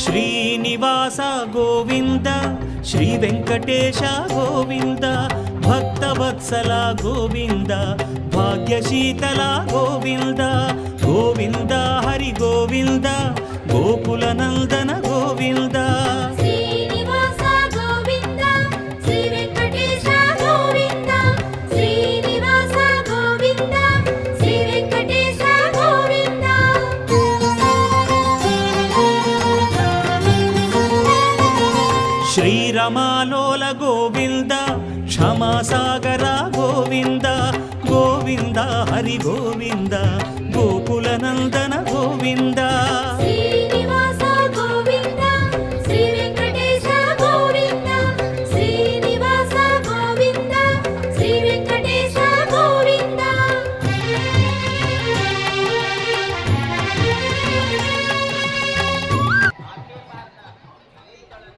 Srinivasa Govinda Shri Venkatesha Govinda Bhaktavatsala Govinda భాగ్యశీతల Govinda Govinda Hari Govinda Gokula Nandana Govinda శ్రీరమాలోల Govinda క్షమాసాగర Govinda Govinda Hari Govinda Gokula Nandana Govinda